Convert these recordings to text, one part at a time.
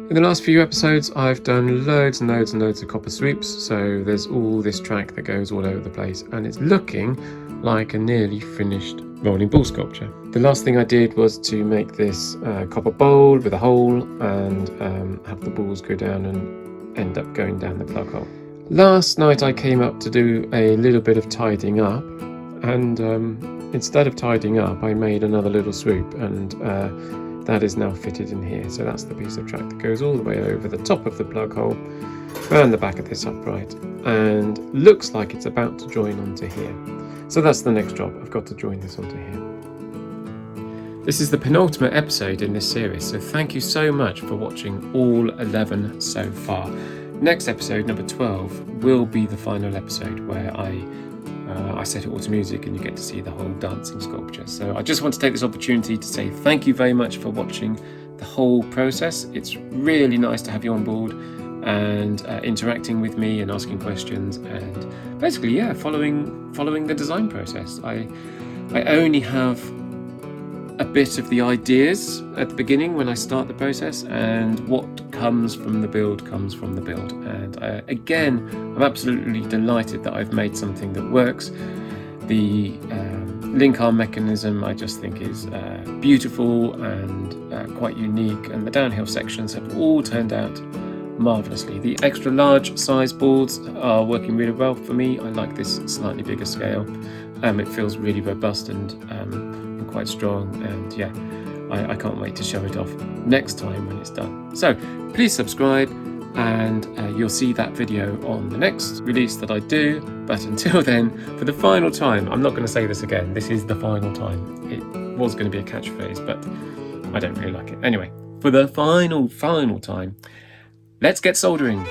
In the last few episodes, I've done loads and loads and loads of copper sweeps, so there's all this track that goes all over the place, and it's looking like a nearly finished rolling ball sculpture. The last thing I did was to make this copper bowl with a hole and have the balls go down and end up going down the plug hole. Last night I came up to do a little bit of tidying up, and instead of tidying up I made another little swoop, and that is now fitted in here. So that's the piece of track that goes all the way over the top of the plug hole, around the back of this upright, and looks like it's about to join onto here. So that's the next job. I've got to join this onto here. This is the penultimate episode in this series, so thank you so much for watching all 11 so far. Next episode, number 12, will be the final episode where I set it all to music and you get to see the whole dancing sculpture. So I just want to take this opportunity to say thank you very much for watching the whole process. It's really nice to have you on board and interacting with me and asking questions and basically, following the design process. I only have a bit of the ideas at the beginning when I start the process, and what comes from the build comes from the build. And again, I'm absolutely delighted that I've made something that works. The link arm mechanism I just think is beautiful and quite unique, and the downhill sections have all turned out marvellously. The extra large size boards are working really well for me. I like this slightly bigger scale. It feels really robust and quite strong, and yeah, I can't wait to show it off next time when it's done. So please subscribe, and you'll see that video on the next release that I do. But until then, for the final time, I'm not going to say this again, this is the final time. It was going to be a catchphrase, but I don't really like it. Anyway, for the final time, let's get soldering.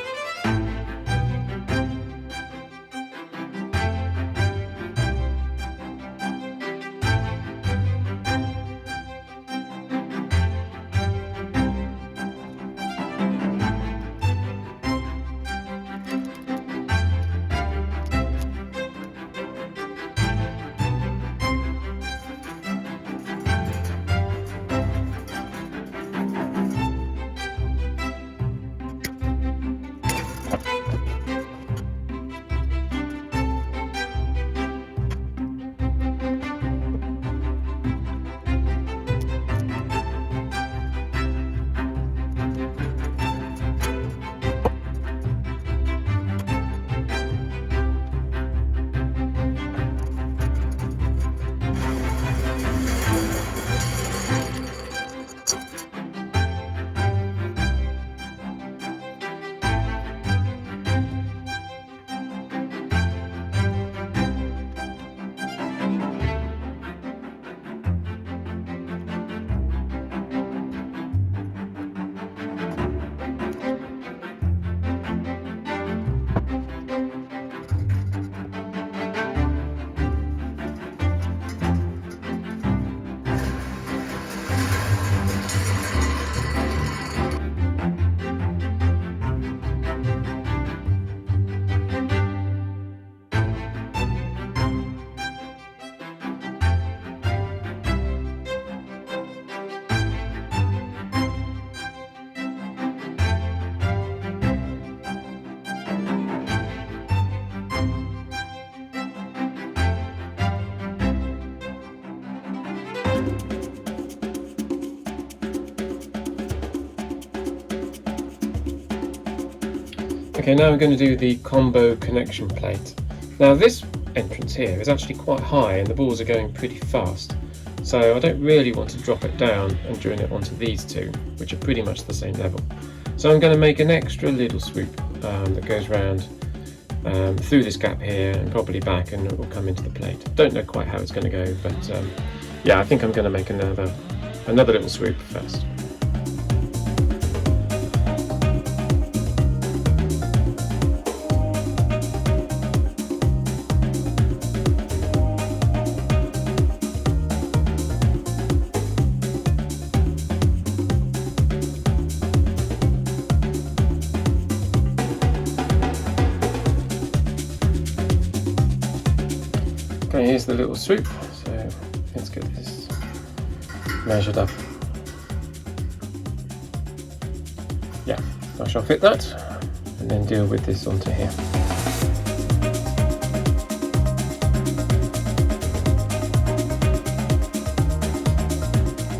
Okay, now I'm going to do the combo connection plate. Now this entrance here is actually quite high and the balls are going pretty fast, so I don't really want to drop it down and join it onto these two, which are pretty much the same level. So I'm going to make an extra little swoop that goes round through this gap here and probably back, and it will come into the plate. Don't know quite how it's going to go, but yeah, I think I'm going to make another little swoop first. Okay, here's the little swoop, so let's get this measured up. Yeah, I shall fit that and then deal with this onto here.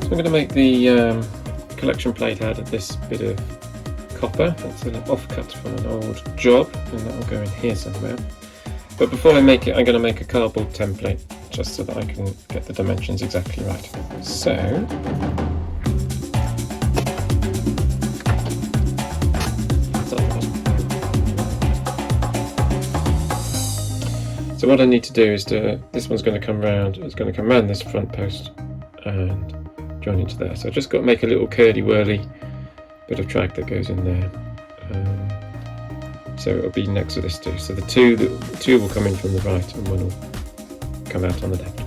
So I'm going to make the collection plate out of this bit of copper. It's an offcut from an old job, and that will go in here somewhere. But before I make it, I'm going to make a cardboard template just so that I can get the dimensions exactly right. So what I need to do is this one's going to come round, it's going to come round this front post and join into there. So I've just got to make a little curly whirly bit of track that goes in there. So it'll be next to this too. So the two will come in from the right and one will come out on the left.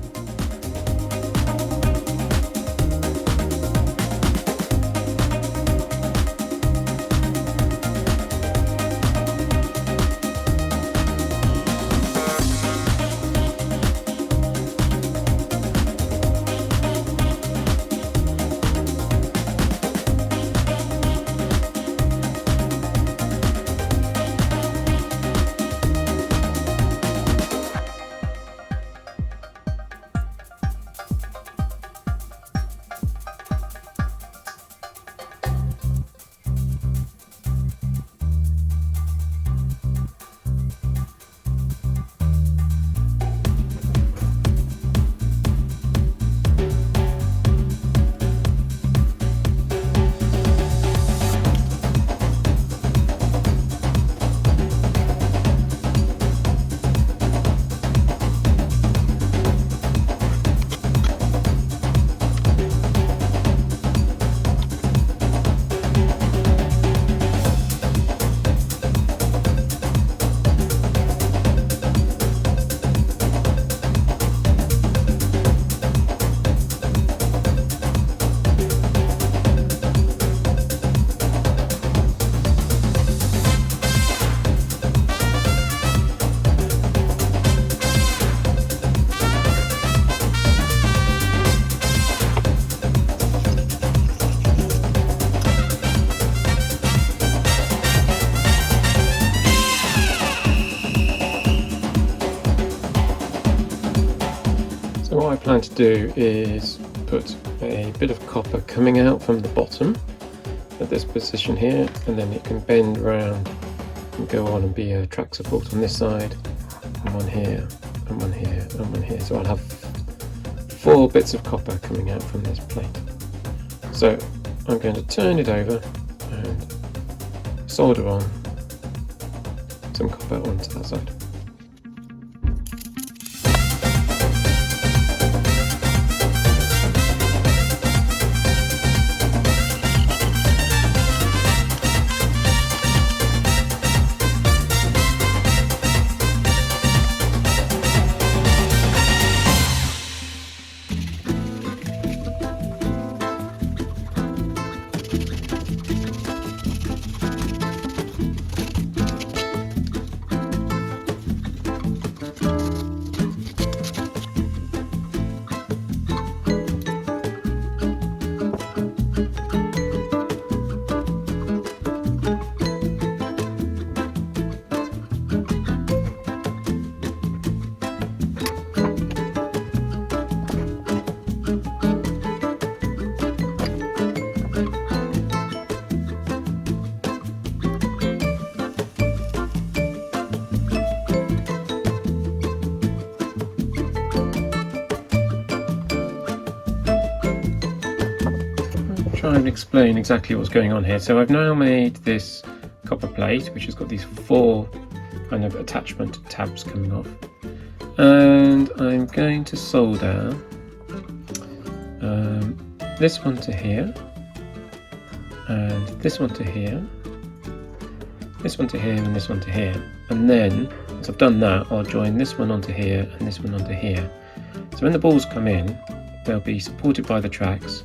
What I plan to do is put a bit of copper coming out from the bottom at this position here, and then it can bend around and go on and be a track support on this side, and one here, and one here, and one here. So I'll have 4 bits of copper coming out from this plate. So I'm going to turn it over and solder on some copper onto that side. Try and explain exactly what's going on here. So I've now made this copper plate which has got these 4 kind of attachment tabs coming off, and I'm going to solder this one to here, and this one to here, this one to here, and this one to here. And then once I've done that, I'll join this one onto here and this one onto here. So when the balls come in, they'll be supported by the tracks.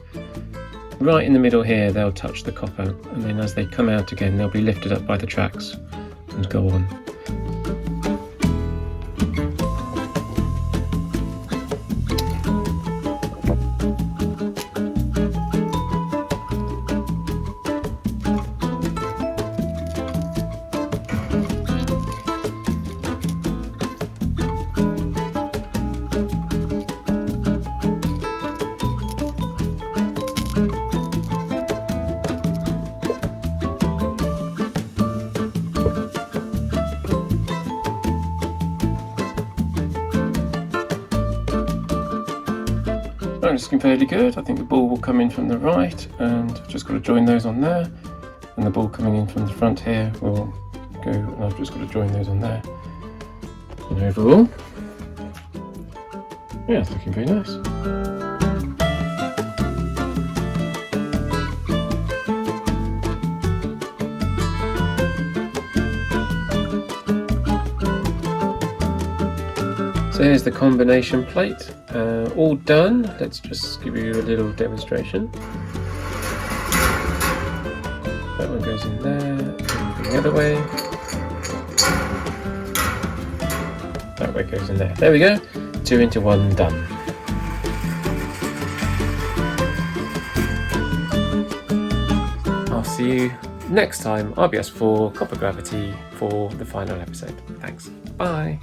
Right in the middle here, they'll touch the copper, and then as they come out again, they'll be lifted up by the tracks and go on. it's looking fairly good. I think the ball will come in from the right, and I've just got to join those on there. And the ball coming in from the front here will go, and I've just got to join those on there. And overall, yeah, it's looking very nice. So here's the combination plate, all done. Let's just give you a little demonstration. That one goes in there, and the other way. That way goes in there. There we go, 2 into 1 done. I'll see you next time, RBS4 Copper Gravity, for the final episode. Thanks, bye.